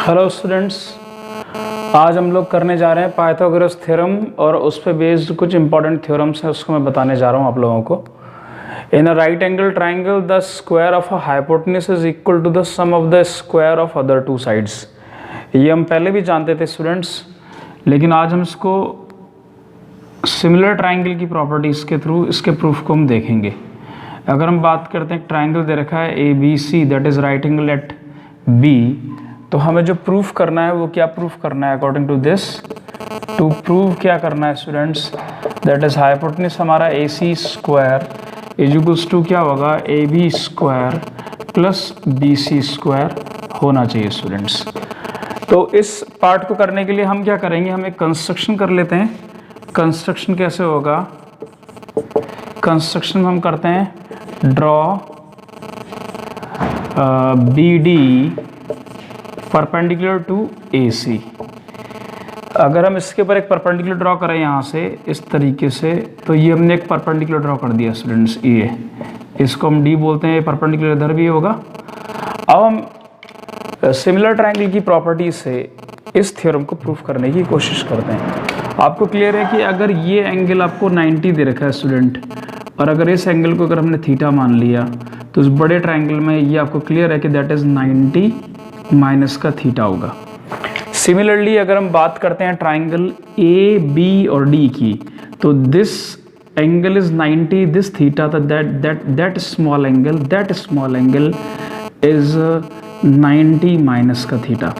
Hello students, आज हम लोग करने जा रहे हैं पाइथागोरस थ्योरम और उस पे बेस्ड कुछ इंपॉर्टेंट थ्योरम्स हैं, उसको मैं बताने जा रहा हूँ आप लोगों को। In a right angle triangle the square of a hypotenuse is equal to the sum of the square of other two sides. ये हम पहले भी जानते थे स्टूडेंट्स, लेकिन आज हम इसको सिमिलर ट्राइंगल की प्रॉपर्टीज़ के थ्रू इसके प्रूफ को हम देखेंगे। अगर हम बात करते हैं ट्राइंगल दे रखा है A B C that is right angle at B, तो हमें जो प्रूफ करना है वो क्या प्रूफ करना है according to this. To prove क्या करना है स्टूडेंट्स, दैट इज हाइपोटेन्यूज हमारा A C square is equals to क्या होगा A B square plus B C square होना चाहिए स्टूडेंट्स। तो इस पार्ट को करने के लिए हम क्या करेंगे, हम एक कंस्ट्रक्शन कर लेते हैं। कंस्ट्रक्शन कैसे होगा, कंस्ट्रक्शन हम करते हैं draw B D perpendicular to A C. अगर हम इसके ऊपर एक परपेंडिकुलर ड्रॉ करें यहाँ से इस तरीके से, तो ये हमने एक परपेंडिकुलर ड्रॉ कर दिया स्टूडेंट्स, ये इसको हम डी बोलते हैं, परपेंडिकुलर इधर भी होगा। अब हम सिमिलर ट्रायंगल की प्रॉपर्टी से इस थ्योरम को प्रूफ करने की कोशिश करते हैं। आपको क्लियर है कि अगर ये एंगल आपको 90 दे रखा है स्टूडेंट, और अगर इस एंगल को अगर हमने थीटा मान लिया, तो इस बड़े ट्रायंगल में ये आपको क्लियर है कि दैट इज़ 90 माइनस का थीटा होगा। सिमिलरली अगर हम बात करते हैं ट्राइंगल ए बी और डी की, तो this angle is 90, this theta, that small angle is 90 minus का थीटा।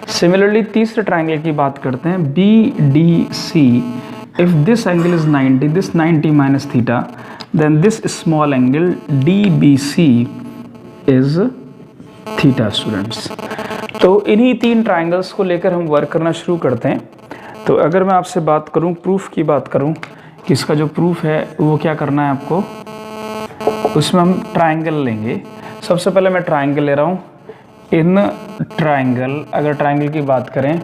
सिमिलरली तीसरे ट्राइंगल की बात करते हैं B D C, if this angle is 90, this 90 minus theta, then this small angle D B C is theta students. तो इन्हीं तीन triangles को लेकर हम वर्क करना शुरू करते हैं। तो अगर मैं आपसे बात करूं, प्रूफ की बात करूं कि इसका जो प्रूफ है वो क्या करना है आपको, उसमें हम ट्रायंगल लेंगे। सबसे पहले मैं ट्रायंगल ले रहा हूं। इन ट्रायंगल, अगर ट्रायंगल की बात करें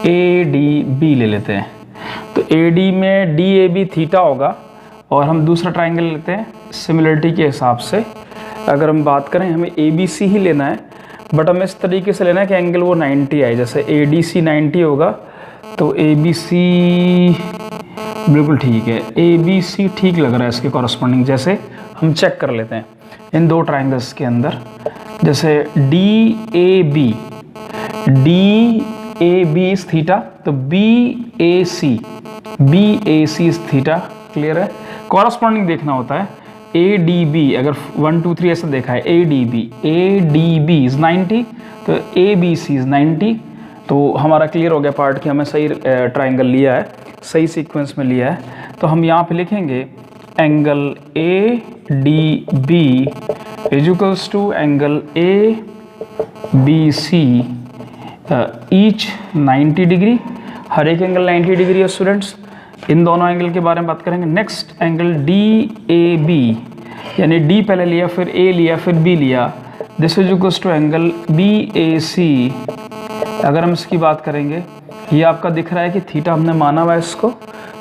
ए डी बी ले लेते हैं, तो ए डी में डी ए बी थीटा होगा, और हम दूसरा ट्रायंगल लेते हैं सिमिलरिटी के हिसाब से। अगर हम बात करें, हमें ए बी सी ही लेना है, बट हमें इस तरीके से लेना है कि एंगल वो 90 आए। जैसे ए डी सी 90 होगा, तो ए बी सी बिल्कुल ठीक है, ए बी सी ठीक लग रहा है इसके कॉरस्पॉन्डिंग। जैसे हम चेक कर लेते हैं इन दो ट्रायंगल्स के अंदर, जैसे D A B is theta, तो B A C is theta. Clear है, कॉरस्पॉन्डिंग देखना होता है। ए डी बी अगर 1 2 3 ऐसा देखा है, ए डी बी इज 90, तो ए बी सी इज 90। तो हमारा क्लियर हो गया पार्ट कि हमें सही ट्राइंगल लिया है, सही सीक्वेंस में लिया है। तो हम यहाँ पे लिखेंगे angle A D B is equals to angle A B C each 90 degree. हर एक एंगल 90 डिग्री है स्टूडेंट्स। इन दोनों एंगल के बारे में बात करेंगे। Next angle D A B, यानी डी पहले लिया, फिर ए लिया, फिर बी लिया, this is equals to angle B A C. अगर हम इसकी बात करेंगे, ये आपका दिख रहा है कि थीटा हमने माना हुआ है इसको,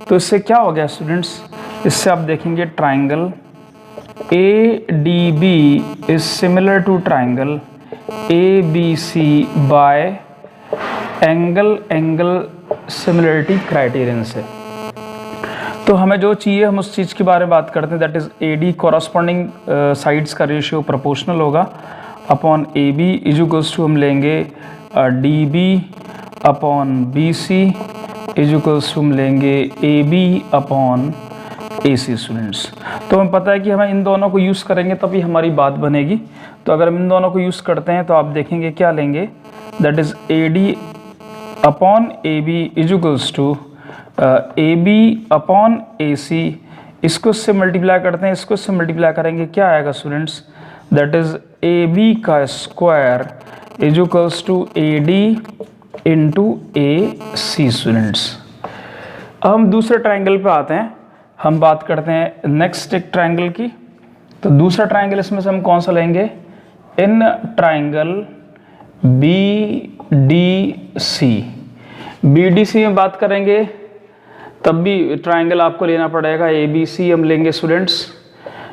तो इससे क्या हो गया स्टूडेंट्स, इससे आप देखेंगे triangle A D B is similar to triangle A B C by angle similarity criterion से। तो हमें जो चाहिए हम उस चीज़ के बारे में बात करते हैं, that is A D corresponding sides का रेशियो प्रोपोर्शनल होगा upon A B is equals to हम लेंगे D B upon B C is equals to हम लेंगे A B upon A C students. तो हमें पता है कि हमें इन दोनों को यूज़ करेंगे तभी हमारी बात बनेगी। तो अगर हम इन दोनों को यूज़ करते हैं तो आप देखेंगे क्या लेंगे, that is A D upon A B is equals to A B upon A C. इसको इससे मल्टीप्लाई करते हैं, इसको इससे मल्टीप्लाई करेंगे, क्या आएगा students, that is A B का square is equals to A D into A C students. अब हम दूसरे ट्राइंगल पे आते हैं, हम बात करते हैं नेक्स्ट एक ट्राइंगल की। तो दूसरा ट्राइंगल इसमें से हम कौन सा लेंगे, in triangle B D C. B D C में बात करेंगे तब भी ट्राइंगल आपको लेना पड़ेगा ए बी सी हम लेंगे स्टूडेंट्स,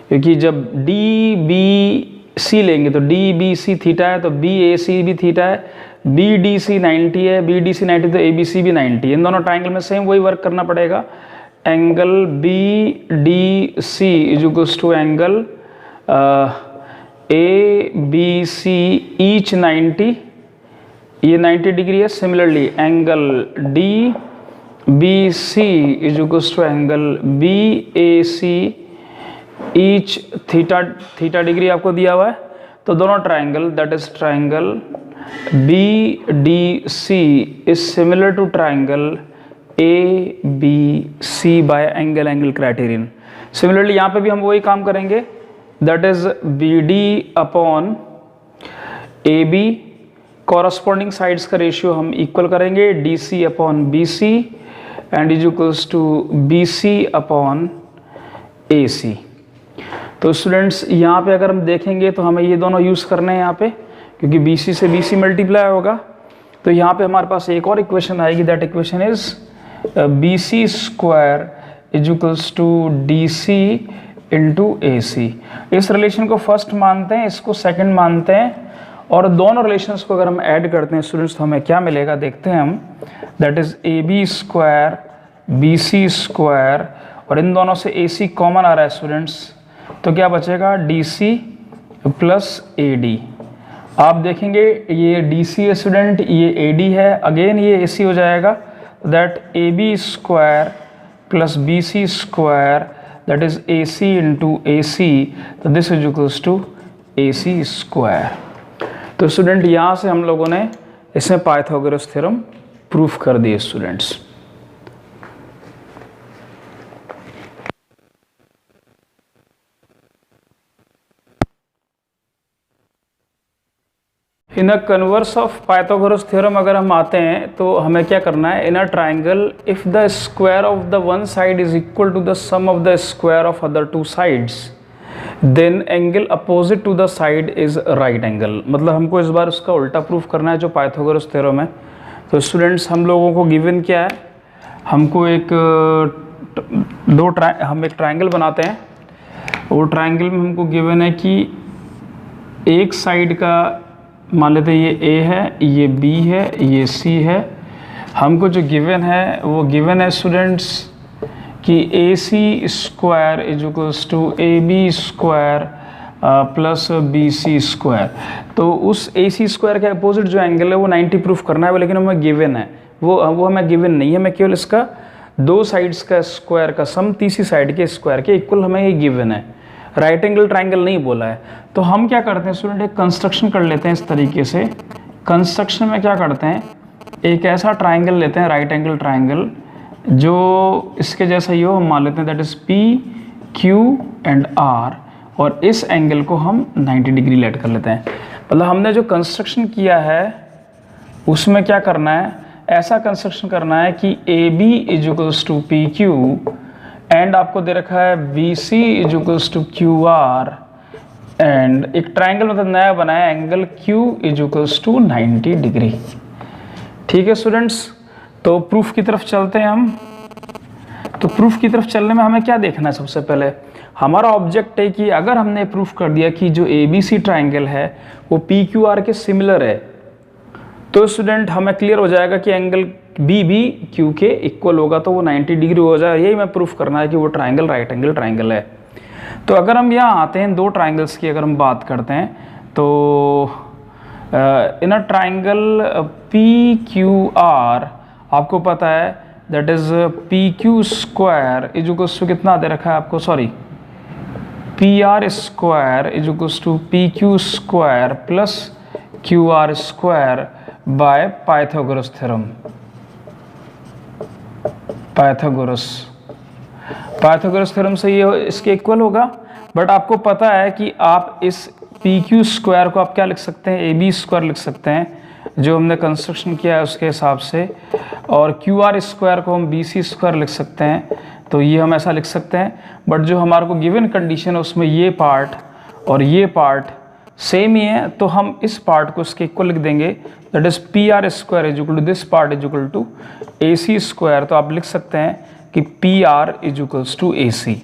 क्योंकि जब डी बी सी लेंगे तो डी बी सी थीटा है, तो बी ए सी भी थीटा है, बी डी सी 90 है, बी डी सी 90 तो ए बी सी भी 90 है। इन दोनों ट्राइंगल में सेम वही वर्क करना पड़ेगा। Angle B D C is equals to angle A B C each 90, ये 90 डिग्री है। Similarly angle D B C is equals to angle B A C each theta degree आपको दिया हुआ है। तो दोनों triangle that is triangle B D C is similar to triangle A B C by angle criterion. Similarly यहाँ पे भी हम वही काम करेंगे, that is B D upon A B, corresponding sides का रेशियो हम इक्वल करेंगे, D C upon B C and is equals to B C upon A C. तो स्टूडेंट्स यहाँ पे अगर हम देखेंगे तो हमें ये दोनों यूज़ करने हैं यहाँ पे, क्योंकि बी सी से बी सी मल्टीप्लाई होगा। तो यहाँ पे हमारे पास एक और इक्वेशन आएगी, that equation is B C square is equals to D C into A C. इस रिलेशन को फर्स्ट मानते हैं, इसको सेकंड मानते हैं, और दोनों रिलेशंस को अगर हम ऐड करते हैं स्टूडेंट्स तो हमें क्या मिलेगा देखते हैं हम, that is A B square B C square, और इन दोनों से ए सी कॉमन आ रहा है स्टूडेंट्स, तो क्या बचेगा D C plus A D. आप देखेंगे ये डी सी है स्टूडेंट, ये ए डी है, अगेन ये ए सी हो जाएगा, that A B square plus B C square that is A C into A C, तो this is equals to A C square. तो स्टूडेंट यहाँ से हम लोगों ने इसमें पाइथागोरस थ्योरम प्रूफ कर दिए students. In a converse of Pythagoras theorem अगर हम आते हैं तो हमें क्या करना है, in a triangle if the square of the one side is equal to the sum of the square of other two sides then angle opposite to the side is right angle. मतलब हमको इस बार उसका उल्टा proof करना है जो Pythagoras theorem है। तो स्टूडेंट्स हम लोगों को गिवन क्या है, हमको हम एक ट्राइंगल बनाते हैं, वो ट्राइंगल में हमको गिवन है कि एक साइड का मान लेते हैं ये ए है, ये बी है, ये सी है। हमको जो गिवन है वो गिवन है स्टूडेंट्स कि A C square is equals to A B square plus B C square. तो उस ए सी स्क्वायर के अपोजिट जो एंगल है वो 90 प्रूफ करना है, लेकिन हमें गिवन है वो हमें गिवन नहीं है, हमें केवल इसका दो साइड्स का स्क्वायर का सम तीसरी साइड के स्क्वायर के इक्वल हमें ये गिवन है, राइट एंगल ट्राइंगल नहीं बोला है। तो हम क्या करते हैं स्टूडेंट, एक कंस्ट्रक्शन कर लेते हैं इस तरीके से। कंस्ट्रक्शन में क्या करते हैं, एक ऐसा ट्राइंगल लेते हैं राइट एंगल ट्राइंगल जो इसके जैसा ही हो, हम मान लेते हैं that is P Q and R, और इस एंगल को हम 90 डिग्री लेट कर लेते हैं। मतलब हमने जो कंस्ट्रक्शन किया है उसमें क्या करना है, ऐसा कंस्ट्रक्शन करना है कि A B is equals to P Q and आपको दे रखा है B C is equals to Q R, and एक ट्राइंगल मतलब नया बनाया angle Q is equals to 90 degree. ठीक है स्टूडेंट्स, तो प्रूफ की तरफ चलते हैं हम। तो प्रूफ की तरफ चलने में हमें क्या देखना है, सबसे पहले हमारा ऑब्जेक्ट है कि अगर हमने प्रूफ कर दिया कि जो ए बी सी ट्राइंगल है वो पी क्यू आर के सिमिलर है, तो स्टूडेंट हमें क्लियर हो जाएगा कि एंगल बी भी क्यू के इक्वल होगा, तो वो 90 डिग्री हो जाए। यही मैं प्रूफ करना है कि वो ट्राइंगल राइट एंगल ट्राइंगल है। तो अगर हम यहाँ आते हैं, दो ट्राइंगल्स की अगर हम बात करते हैं, तो in a triangle P Q R आपको पता है that is P Q square is equals to कितना दे रखा है आपको, sorry P R square is equals to P Q square plus Q R square by Pythagoras theorem. Pythagoras theorem से ये इसके इक्वल होगा, बट आपको पता है कि आप इस पी क्यू स्क्वायर को आप क्या लिख सकते हैं, ए बी स्क्वायर लिख सकते हैं जो हमने कंस्ट्रक्शन किया है उसके हिसाब से, और क्यू आर स्क्वायर को हम बी सी स्क्वायर लिख सकते हैं। तो ये हम ऐसा लिख सकते हैं, बट जो हमारे को गिवन कंडीशन है उसमें ये पार्ट और ये पार्ट सेम ही है, तो हम इस पार्ट को इसके इक्वल लिख देंगे, that is P R square is equal to this part is equal to A C square. तो आप लिख सकते हैं कि P R is equals to A C.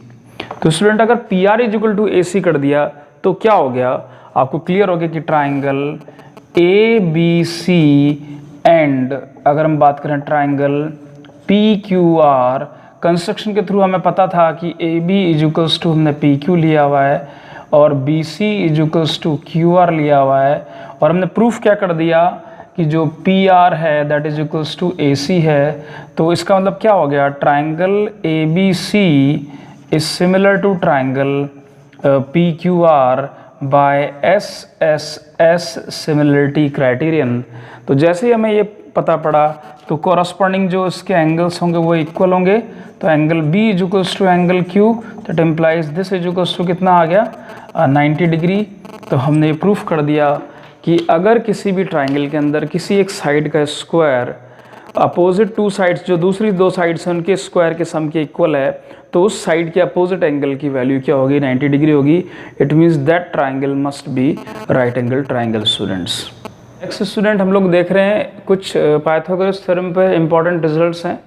तो स्टूडेंट अगर P R is equal to A C कर दिया तो क्या हो गया, आपको क्लियर हो गया कि triangle A B C and अगर हम बात करें triangle P Q R, construction के थ्रू हमें पता था कि ए बी इजिकल्स टू हमने पी क्यू लिया हुआ है और B C is equals to Q R लिया हुआ है, और हमने प्रूफ क्या कर दिया कि जो पी आर है that is equals to A C है। तो इसका मतलब क्या हो गया, triangle A B C is similar to triangle P Q R by S S S similarity criterion. तो जैसे ही हमें ये पता पड़ा तो कॉरस्पॉन्डिंग जो इसके एंगल्स होंगे वो इक्वल होंगे। तो angle B is equals to angle Q, that implies this is equals to कितना आ गया 90 डिग्री। तो हमने प्रूफ कर दिया कि अगर किसी भी ट्राइंगल के अंदर किसी एक साइड का स्क्वायर अपोजिट टू साइड्स जो दूसरी दो साइड्स हैं उनके स्क्वायर के सम के इक्वल है, तो उस साइड के अपोजिट एंगल की वैल्यू क्या होगी, 90 डिग्री होगी। It means that triangle must be right angle triangle. Students next student हम लोग देख रहे हैं कुछ पाइथागोरस थ्योरम पे इंपॉर्टेंट रिजल्ट्स हैं,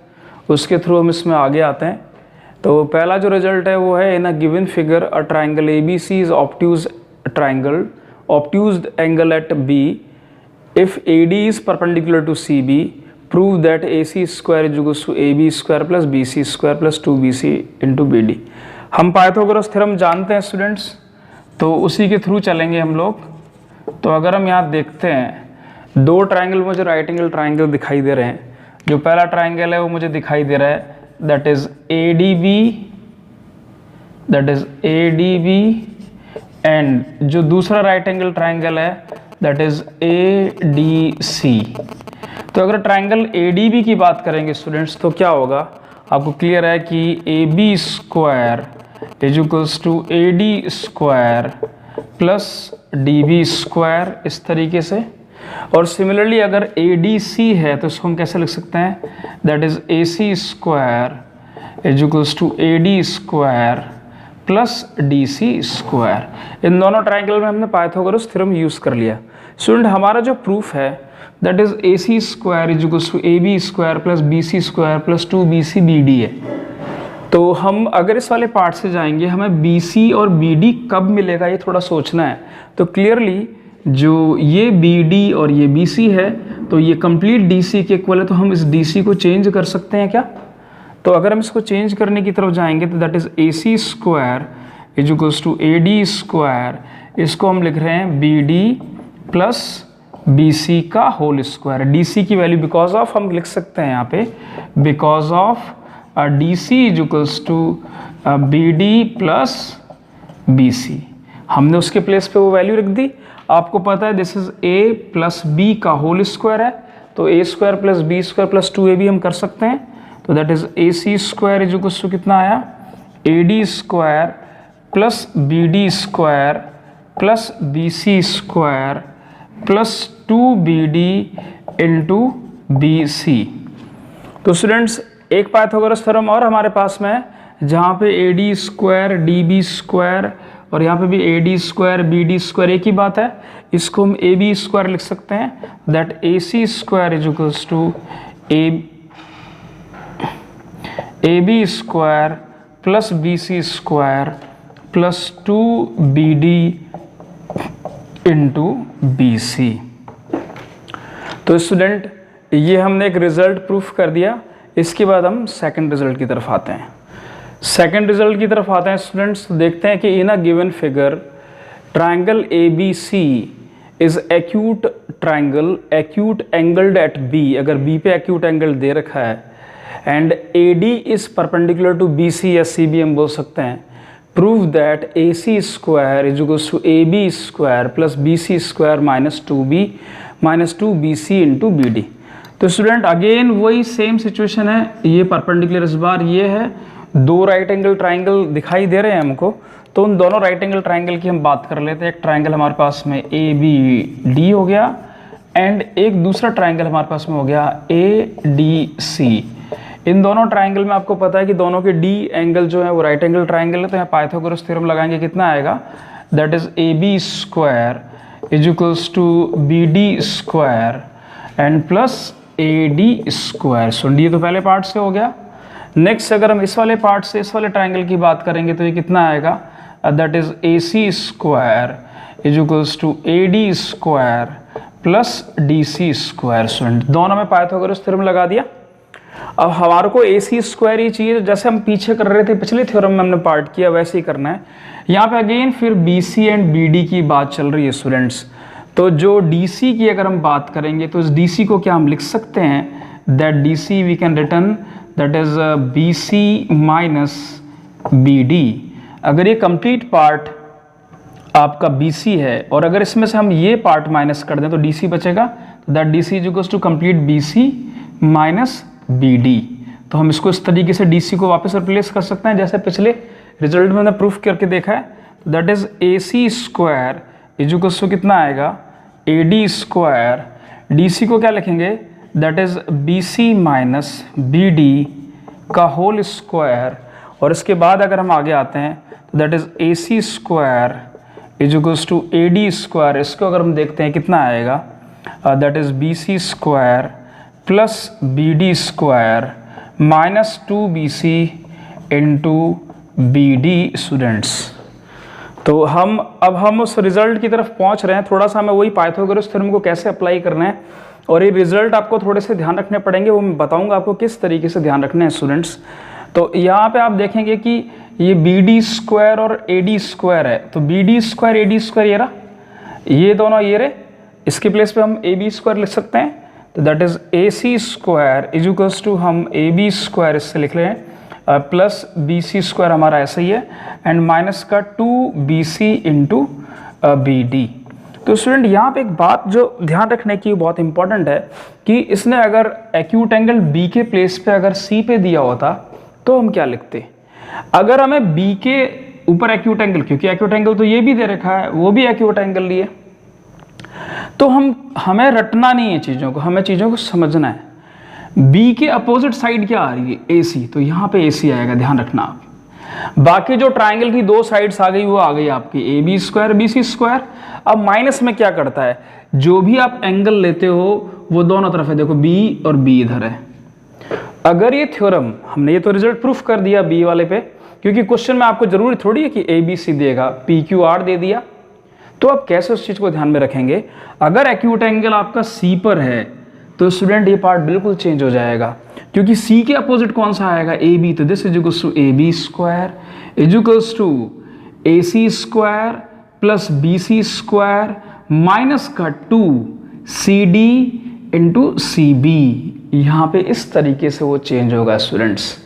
उसके थ्रू हम इसमें आगे आते हैं। तो पहला जो रिजल्ट है वो है in a given figure a triangle A B C is obtuse triangle obtuse angle at B. If AD is perpendicular to CB, prove that AC square is equals to AB square plus BC square plus 2BC into BD. हम Pythagoras theorem जानते हैं students, तो उसी के through चलेंगे हम लोग। तो अगर हम यहाँ देखते हैं दो ट्राइंगल मुझे राइट एंगल ट्राइंगल दिखाई दे रहे हैं। जो पहला ट्राइंगल है वो मुझे दिखाई दे रहा है दैट इज ADB, एंड जो दूसरा राइट एंगल ट्राइंगल है दैट इज ADC। तो अगर ट्राइंगल ADB की बात करेंगे स्टूडेंट्स तो क्या होगा, आपको क्लियर है कि AB square is equals to AD square plus DB square, इस तरीके से। और सिमिलरली अगर ADC है तो इसको हम कैसे लिख सकते हैं, that is AC square is equals to AD square plus DC square. इन दोनों ट्राइंगल में हमने पाइथागोरस थ्योरम यूज कर लिया। स्टूडेंट हमारा जो प्रूफ है that is AC square is equals to AB square plus BC square plus 2BC BD है। तो हम अगर इस वाले पार्ट से जाएंगे, हमें BC और BD कब मिलेगा ये थोड़ा सोचना है। तो क्लियरली जो ये BD और ये BC है तो ये कंप्लीट DC के इक्वल है, तो हम इस DC को चेंज कर सकते हैं क्या। तो अगर हम इसको चेंज करने की तरफ जाएंगे तो that is AC square is equals to AD square, इसको हम लिख रहे हैं BD प्लस BC का होल स्क्वायर। DC की वैल्यू बिकॉज ऑफ हम लिख सकते हैं यहाँ पे because of DC is equals to BD plus BC। हमने उसके प्लेस पे वो वैल्यू रख दी। आपको पता है this is A plus B का होल स्क्वायर है, तो A square plus B square plus 2AB हम कर सकते हैं। तो that is AC square is equals to कितना आया, AD square plus BD square plus BC square plus 2BD into BC। तो स्टूडेंट्स एक पाइथागोरस थ्योरम और हमारे पास में है जहाँ पे AD स्क्वायर DB स्क्वायर और यहाँ पे भी AD स्क्वायर BD स्क्वायर एक ही बात है। इसको हम AB स्क्वायर लिख सकते हैं, that AC square is equals to AB square plus BC square plus 2BD into BC। तो स्टूडेंट ये हमने एक रिजल्ट प्रूफ कर दिया। इसके बाद हम सेकंड रिजल्ट की तरफ आते हैं। स्टूडेंट्स, तो देखते हैं कि in a given figure triangle ABC is acute triangle, acute angled at B। अगर B पे एक्यूट एंगल दे रखा है and AD is perpendicular to BC या CB हम बोल सकते हैं। Prove that AC square is equals to AB square plus BC square minus 2BC into BD। तो स्टूडेंट अगेन वही सेम सिचुएशन है, ये परपेंडिकुलर इस बार ये है, दो राइट एंगल ट्राइंगल दिखाई दे रहे हैं हमको। तो उन दोनों राइट एंगल ट्राइंगल की हम बात कर लेते हैं। एक ट्राइंगल हमारे पास में ABD हो गया एंड एक दूसरा ट्राइंगल हमारे पास में हो गया ADC। इन दोनों ट्राइंगल में आपको पता है कि दोनों के D एंगल जो है वो राइट एंगल ट्राइंगल है। तो यहाँ पाइथागोरस थ्योरम लगाएंगे, कितना आएगा, that is AB square is equals to BD square and plus AD square. So ये तो पहले पार्ट से हो गया। नेक्स्ट अगर हम इस वाले पार्ट से इस वाले ट्राइंगल की बात करेंगे तो ये कितना आएगा, that is AC square is equals to AD square plus DC square. Student दोनों में पाइथागोरस थ्योरम लगा दिया। अब हमारे को AC स्क्वायर ही चाहिए, जैसे हम पीछे कर रहे थे पिछले थ्योरम में हमने पार्ट किया वैसे ही करना है यहाँ पे। अगेन फिर BC एंड BD की बात चल रही है स्टूडेंट्स। तो जो DC की अगर हम बात करेंगे तो इस DC को क्या हम लिख सकते हैं, that DC we can return that is BC minus BD। अगर ये कंप्लीट पार्ट आपका BC है और अगर इसमें से हम ये पार्ट माइनस कर दें तो DC बचेगा, तो that DC is equals to complete BC minus BD। तो हम इसको इस तरीके से DC को वापस रिप्लेस कर सकते हैं जैसे पिछले रिजल्ट में हमने प्रूफ करके देखा है। तो that is AC square is equals to कितना आएगा, AD स्क्वायर। DC को क्या लिखेंगे, that is BC minus BD का होल स्क्वायर। और इसके बाद अगर हम आगे आते हैं तो that is AC square is equals to AD square. इसको अगर हम देखते हैं कितना आएगा, that is BC square plus BD square minus 2BC into BD। Students तो अब हम उस रिजल्ट की तरफ पहुंच रहे हैं। थोड़ा सा हमें वही पाइथागोरस थ्योरम को कैसे अप्लाई करना है और ये रिजल्ट आपको थोड़े से ध्यान रखने पड़ेंगे, वो मैं बताऊंगा आपको किस तरीके से ध्यान रखने हैं स्टूडेंट्स। तो यहाँ पे आप देखेंगे कि ये BD स्क्वायर और AD स्क्वायर है, तो BD स्क्वायर AD स्क्वायर ये रहा, ये दोनों ये रहे, इसके प्लेस पे हम AB स्क्वायर लिख सकते हैं। तो that is AC square is equals to हम AB स्क्वायर इससे लिख रहे हैं प्लस BC स्क्वायर हमारा ऐसा ही है एंड माइनस का 2BC इंटू BD। तो स्टूडेंट यहाँ पे एक बात जो ध्यान रखने की बहुत इंपॉर्टेंट है कि इसने अगर एक्यूट एंगल B के प्लेस पे अगर C पे दिया होता तो हम क्या लिखते। अगर हमें B के ऊपर एक्यूट एंगल, क्योंकि एक्यूट एंगल तो ये भी दे रखा है, वो भी एक्यूट एंगल लिए, तो हमें रटना नहीं है चीज़ों को, हमें चीज़ों को समझना है। B के अपोजिट साइड क्या आ रही है, AC, तो यहाँ पे AC आएगा, ध्यान रखना आप। बाकी जो ट्राइंगल की दो साइड्स आ गई वो आ गई आपकी AB स्क्वायर BC स्क्वायर। अब माइनस में क्या करता है, जो भी आप एंगल लेते हो वो दोनों तरफ है, देखो B और B इधर है। अगर ये थ्योरम हमने, ये तो रिजल्ट प्रूफ कर दिया B वाले पे, क्योंकि क्वेश्चन में आपको जरूरी थोड़ी है कि ABC देगा, PQR दे दिया, तो आप कैसे उस चीज को ध्यान में रखेंगे। अगर एक्यूट एंगल आपका C पर है तो स्टूडेंट ये पार्ट बिल्कुल चेंज हो जाएगा, क्योंकि C के अपोजिट कौन सा आएगा, AB। तो this is equals to AB square is equals to AC square plus BC square minus का 2CD इंटू CB। यहाँ पे इस तरीके से वो चेंज होगा स्टूडेंट्स।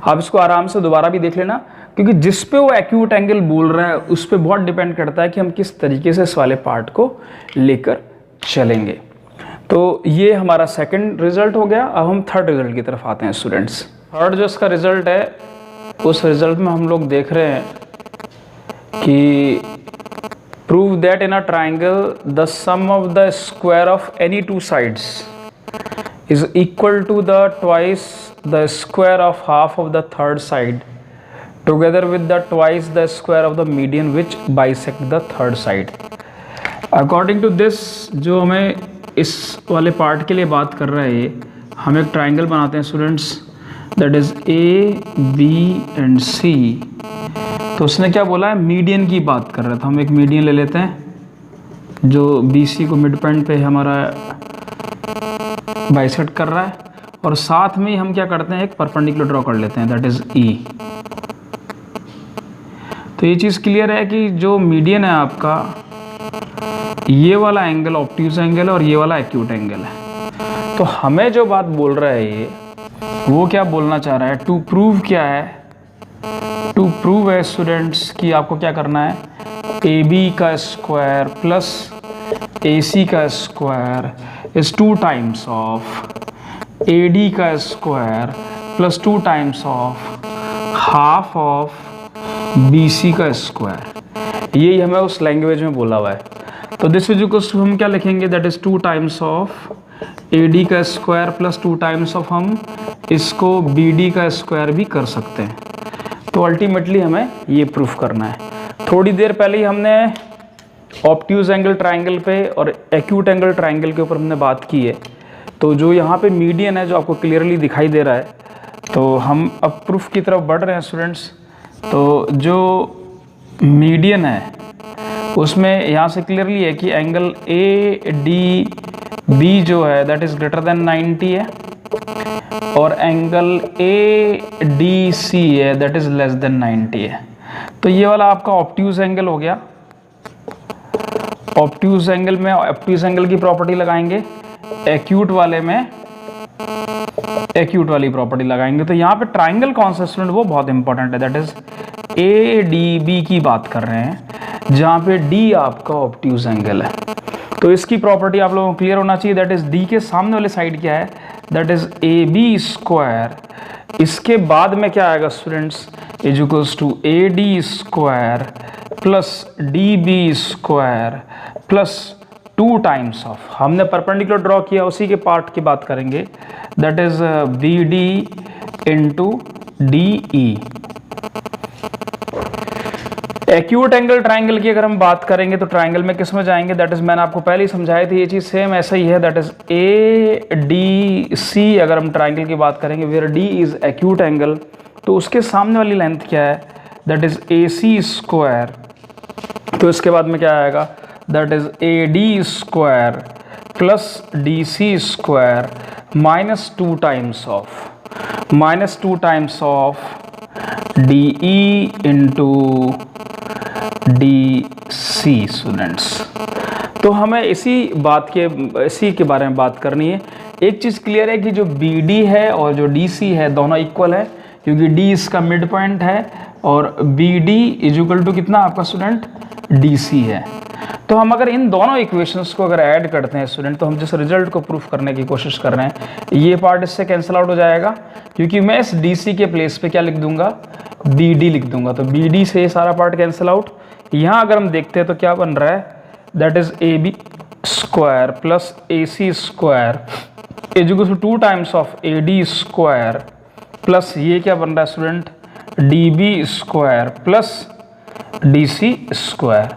आप इसको आराम से दोबारा भी देख लेना, क्योंकि जिस पे वो एक्यूट एंगल बोल रहा है उस पे बहुत डिपेंड करता है कि हम किस तरीके से इस वाले पार्ट को लेकर चलेंगे। तो ये हमारा सेकंड रिजल्ट हो गया। अब हम थर्ड रिजल्ट की तरफ आते हैं स्टूडेंट्स। थर्ड जो इसका रिजल्ट है, उस रिजल्ट में हम लोग देख रहे हैं कि prove that in a triangle the sum of the square of any two sides is equal to the twice the square of half of the third side together with the twice the square of the median which bisect the third side। According to this, जो हमें इस वाले part के लिए बात कर रहा है, हम एक ट्राइंगल बनाते हैं students, that is A B and C। तो उसने क्या बोला है, मीडियन की बात कर रहा है, तो हम एक मीडियन ले लेते हैं जो BC को मिड पॉइंट पे हमारा बाइसेक्ट कर रहा है, और साथ में हम क्या करते हैं, एक परपेंडिकुलर ड्रॉ कर लेते हैं, दैट इज E। तो ये चीज़ क्लियर है कि जो मीडियन है आपका, ये वाला एंगल ऑब्ट्यूज एंगल है और ये वाला एक्यूट एंगल है। तो हमें जो बात बोल रहा है ये, वो क्या बोलना चाह रहा है, टू प्रूव क्या है, टू प्रूव है स्टूडेंट्स कि आपको क्या करना है, AB का स्क्वायर प्लस AC का square is 2 times of AD का square plus 2 times of half of BC का स्क्वायर। यही हमें उस लैंग्वेज में बोला हुआ है। तो दिस इज इक्वल्स टू हम क्या लिखेंगे, that is 2 times of AD का स्क्वायर प्लस 2 times of, हम इसको BD का स्क्वायर भी कर सकते हैं। तो अल्टीमेटली हमें ये प्रूफ करना है। थोड़ी देर पहले ही हमने ऑब्ट्यूज एंगल ट्राइंगल पे और एक्यूट एंगल ट्राइंगल के ऊपर हमने बात की है। तो जो यहाँ पे मीडियन है जो आपको क्लियरली दिखाई दे रहा है, तो हम अब प्रूफ की तरफ बढ़ रहे हैं स्टूडेंट्स। तो जो मीडियन है उसमें यहाँ से क्लियरली है कि एंगल ए डी बी जो है दैट इज ग्रेटर देन 90 है, और एंगल ए डी सी है दैट इज लेस देन 90 है। तो ये वाला आपका ऑब्ट्यूज एंगल हो गया। ऑब्ट्यूज एंगल में ऑब्ट्यूज एंगल की प्रॉपर्टी लगाएंगे, एक्यूट वाले में एक्यूट वाली प्रॉपर्टी लगाएंगे। तो यहाँ पे ट्राइंगल कौन सा स्टूडेंट, वो बहुत इंपॉर्टेंट है, that is A D B की बात कर रहे हैं, जहाँ पे डी आपका ऑब्ट्यूज एंगल है। तो इसकी प्रॉपर्टी आप लोगों को क्लियर होना चाहिए, दैट इज डी के सामने वाले साइड क्या है, that is A B square. इसके बाद में क्या आएगा students, is equals to A D square plus D B square plus 2 times of, हमने परपेंडिकुलर ड्रॉ किया उसी के पार्ट की बात करेंगे, that is B D into D E. Acute angle triangle की अगर हम बात करेंगे तो ट्राइंगल में किस में जाएंगे, दैट इज मैंने आपको पहले ही समझाई थी ये चीज़, सेम ऐसा ही है, that is A D C. अगर हम ट्राइंगल की बात करेंगे where D is acute angle, तो उसके सामने वाली लेंथ क्या है, that is A C square. तो इसके बाद में क्या आएगा, that is A D square plus D C square minus 2 times of D E into D C students. तो हमें इसी के बारे में बात करनी है। एक चीज़ क्लियर है कि जो बी डी है और जो डी सी है दोनों इक्वल है, क्योंकि डी इसका मिड पॉइंट है और B D is equal to कितना आपका स्टूडेंट, डी सी है। तो हम अगर इन दोनों इक्वेशंस को अगर ऐड करते हैं स्टूडेंट, तो हम जिस रिजल्ट को प्रूफ करने की कोशिश कर रहे हैं, ये पार्ट इससे कैंसिल आउट हो जाएगा, क्योंकि मैं इस डी सी के प्लेस पे क्या लिख दूंगा, बी डी लिख दूंगा। तो बी डी से ये सारा पार्ट कैंसिल आउट। यहाँ अगर हम देखते हैं तो क्या बन रहा है, that is A B square plus A C square is equal to 2 times of A D square plus ये क्या बन रहा है student, D B square plus D C square.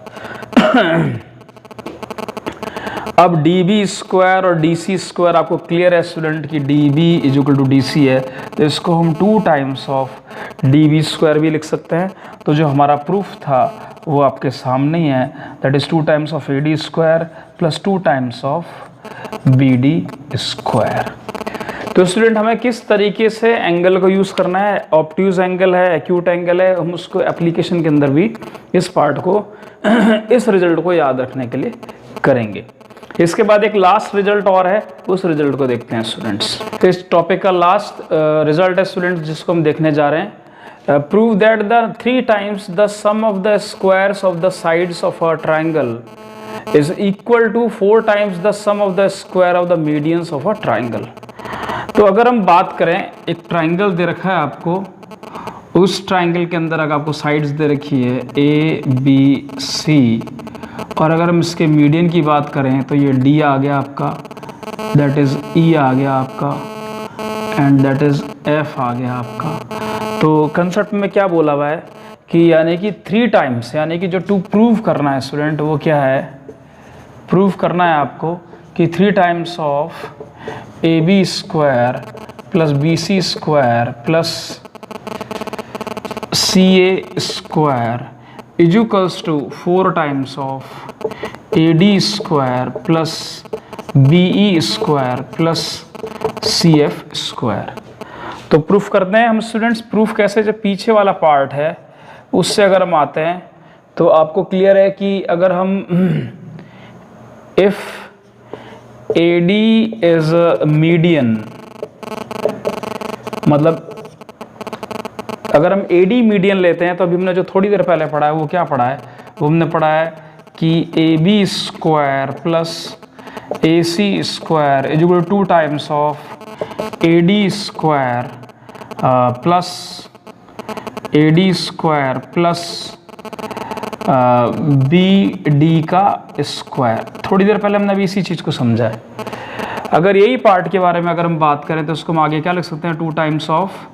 अब डी बी स्क्वायर और डी सी स्क्वायर आपको clear है student कि D B is equal to D C है, तो इसको हम 2 times of D B square भी लिख सकते हैं। तो जो हमारा प्रूफ था वो आपके सामने ही है, that is 2 times of A D square plus 2 times of B D square. तो स्टूडेंट हमें किस तरीके से एंगल को यूज़ करना है, ऑब्ट्यूज एंगल है, एक्यूट एंगल है, हम उसको एप्लीकेशन के अंदर भी इस पार्ट को इस रिजल्ट को याद रखने के लिए करेंगे। इसके बाद एक लास्ट रिजल्ट और है, उस रिजल्ट को देखते हैं स्टूडेंट्स। तो इस टॉपिक का लास्ट रिजल्ट है स्टूडेंट्स जिसको हम देखने जा रहे हैं, prove that the 3 times the sum of the squares of the sides of a triangle is equal to 4 times the sum of the square of the medians of a triangle. तो अगर हम बात करें, एक ट्राइंगल दे रखा है आपको, उस ट्राइंगल के अंदर अगर आपको साइड्स दे रखी है ए बी सी, और अगर हम इसके मीडियन की बात करें तो ये डी आ गया आपका, दैट इज़ ई आ गया आपका, एंड दैट इज़ एफ आ गया आपका। तो कंसेप्ट में क्या बोला हुआ है कि यानी कि 3 टाइम्स, यानी कि जो टू प्रूव करना है स्टूडेंट वो क्या है, प्रूव करना है आपको कि 3 times of A B square plus B C square plus C A square is equals to 4 times of A D square plus B E square plus C F square. तो proof करते हैं हम students. Proof कैसे, जब पीछे वाला part है उससे अगर हम आते हैं तो आपको क्लियर है कि अगर हम if A D is median, मतलब अगर हम ए डी मीडियन लेते हैं तो अभी हमने जो थोड़ी देर पहले पढ़ा है वो क्या पढ़ा है, वो हमने पढ़ा है कि A B square plus A C square is equal to 2 times of A D square plus A D square plus B D का स्क्वायर। थोड़ी देर पहले हमने अभी इसी चीज़ को समझा है। अगर यही पार्ट के बारे में अगर हम बात करें तो उसको हम आगे क्या लिख सकते हैं, 2 times of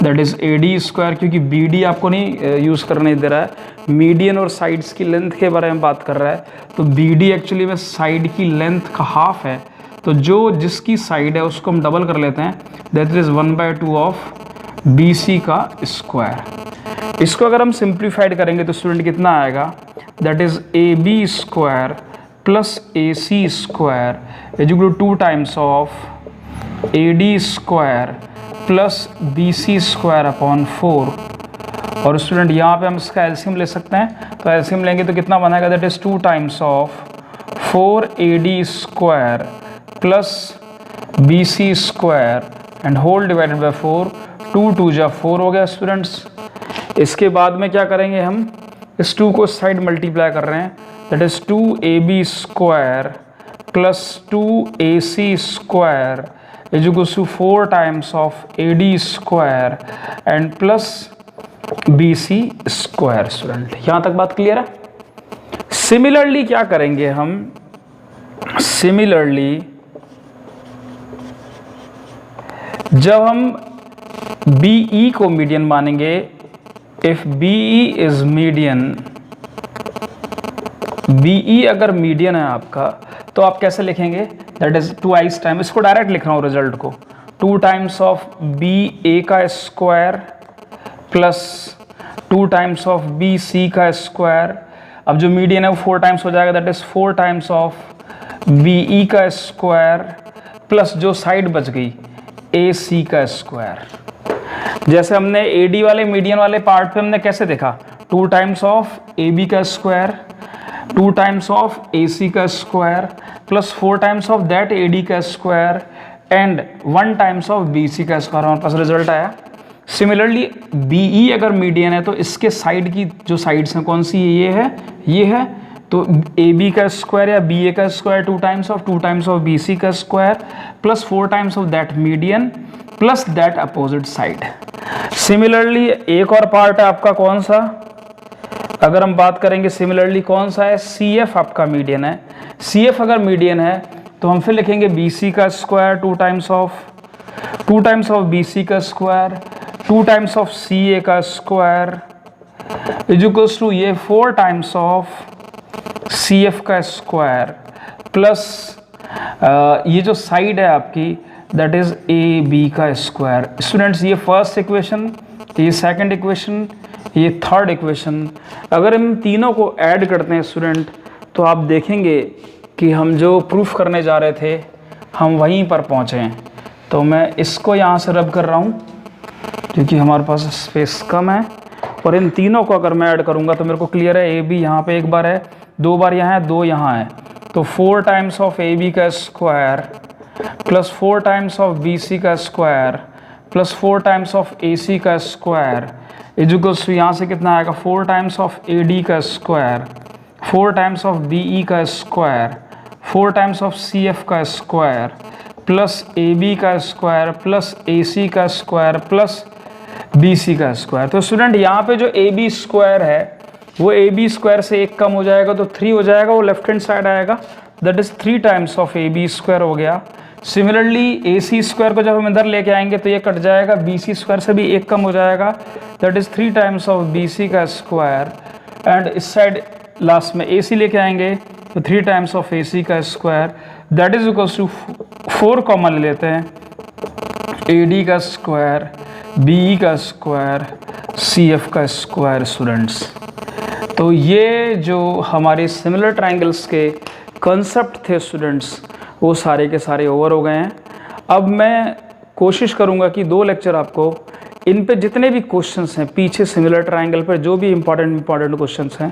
that is A D square, क्योंकि बी डी आपको नहीं यूज़ करने दे रहा है, मीडियन और साइड्स की लेंथ के बारे में बात कर रहा है। तो बी डी एक्चुअली में साइड की लेंथ का हाफ है, तो जो जिसकी साइड है उसको हम डबल कर लेते हैं, that is 1/2 of B C का स्क्वायर। इसको अगर हम सिंप्लीफाइड करेंगे तो स्टूडेंट कितना आएगा, that is AB square plus AC square is equal to 2 times of AD square plus BC square upon 4। और स्टूडेंट यहाँ पे हम इसका एलसीएम ले सकते हैं, तो एलसीएम लेंगे तो कितना बनाएगा, that is 2 times of 4AD square plus BC square and whole divided by 4, 2 2 जा 4 हो गया स्टूडेंट्स। इसके बाद में क्या करेंगे, हम इस 2 को साइड मल्टीप्लाई कर रहे हैं, that is 2AB square plus 2AC square is equal to 4 times of AD square and plus BC square. Student यहाँ तक बात क्लियर है। सिमिलरली क्या करेंगे हम, सिमिलरली जब हम BE को मीडियन मानेंगे, if BE is median, BE अगर मीडियन है आपका, तो आप कैसे लिखेंगे, दैट इज 2 टाइम, इसको डायरेक्ट लिख रहा हूँ रिजल्ट को, 2 टाइम्स ऑफ BA का square plus 2 times of BC का स्क्वायर। अब जो मीडियन है वो 4 टाइम्स हो जाएगा, that is 4 times of BE का स्क्वायर प्लस जो साइड बच गई AC का स्क्वायर। जैसे हमने AD वाले मीडियन वाले पार्ट पे हमने कैसे देखा, 2 टाइम्स ऑफ AB का स्क्वायर, 2 टाइम्स ऑफ AC का square plus 4 times of that AD का square and 1 times of BC का स्क्वायर, हमारे पास रिजल्ट आया। सिमिलरली BE अगर मीडियन है तो इसके साइड की जो साइड्स हैं कौन सी, ये है, तो AB का स्क्वायर या BA का स्क्वायर 2 टाइम्स ऑफ BC का square plus 4 times of that median plus that opposite side. Similarly एक और पार्ट है आपका कौन सा, अगर हम बात करेंगे सिमिलरली कौन सा है, CF आपका मीडियन है। CF अगर मीडियन है तो हम फिर लिखेंगे BC का स्क्वायर 2 टाइम्स ऑफ BC का स्क्वायर 2 टाइम्स ऑफ CA का स्क्वायर इज इक्वल्स टू ये 4 टाइम्स ऑफ CF का स्क्वायर प्लस ये जो साइड है आपकी दैट इज AB का स्क्वायर। स्टूडेंट्स ये फर्स्ट इक्वेशन, ये सेकंड इक्वेशन, ये थर्ड इक्वेशन, अगर हम तीनों को ऐड करते हैं स्टूडेंट तो आप देखेंगे कि हम जो प्रूफ करने जा रहे थे हम वहीं पर पहुँचे हैं। तो मैं इसको यहाँ से रब कर रहा हूँ क्योंकि हमारे पास स्पेस कम है, और इन तीनों को अगर मैं ऐड करूँगा तो मेरे को क्लियर है, AB यहाँ पे एक बार है, 2 बार यहाँ है, 2 यहाँ है, तो 4 टाइम्स ऑफ AB का square plus 4 times of BC का square plus 4 times of AC का स्क्वायर इज इक्वल्स टू यहाँ से कितना आएगा, 4 टाइम्स ऑफ AD का स्क्वायर, 4 टाइम्स ऑफ BE का स्क्वायर, 4 टाइम्स ऑफ CF का स्क्वायर प्लस AB का स्क्वायर प्लस AC का स्क्वायर प्लस BC का स्क्वायर। तो स्टूडेंट यहाँ पे जो AB स्क्वायर है वो AB स्क्वायर से 1 कम हो जाएगा तो 3 हो जाएगा, वो लेफ्ट हैंड साइड आएगा, that is 3 times of AB square हो गया। सिमिलरली AC स्क्वायर को जब हम इधर लेके आएंगे तो ये कट जाएगा, BC स्क्वायर से भी 1 कम हो जाएगा, that is 3 times of BC का स्क्वायर एंड इस साइड लास्ट में AC लेके आएंगे तो 3 टाइम्स ऑफ AC का square, that is equals to 4 common ले लेते हैं, AD का स्क्वायर, BE का स्क्वायर, CF का स्क्वायर। स्टूडेंट्स तो ये जो हमारे सिमिलर ट्रायंगल्स के कॉन्सेप्ट थे स्टूडेंट्स वो सारे के सारे ओवर हो गए हैं। अब मैं कोशिश करूँगा कि 2 लेक्चर आपको इन पे जितने भी क्वेश्चंस हैं पीछे सिमिलर ट्रायंगल पर जो भी इंपॉर्टेंट क्वेश्चंस हैं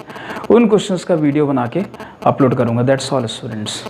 उन क्वेश्चंस का वीडियो बना के अपलोड करूँगा। That's all students.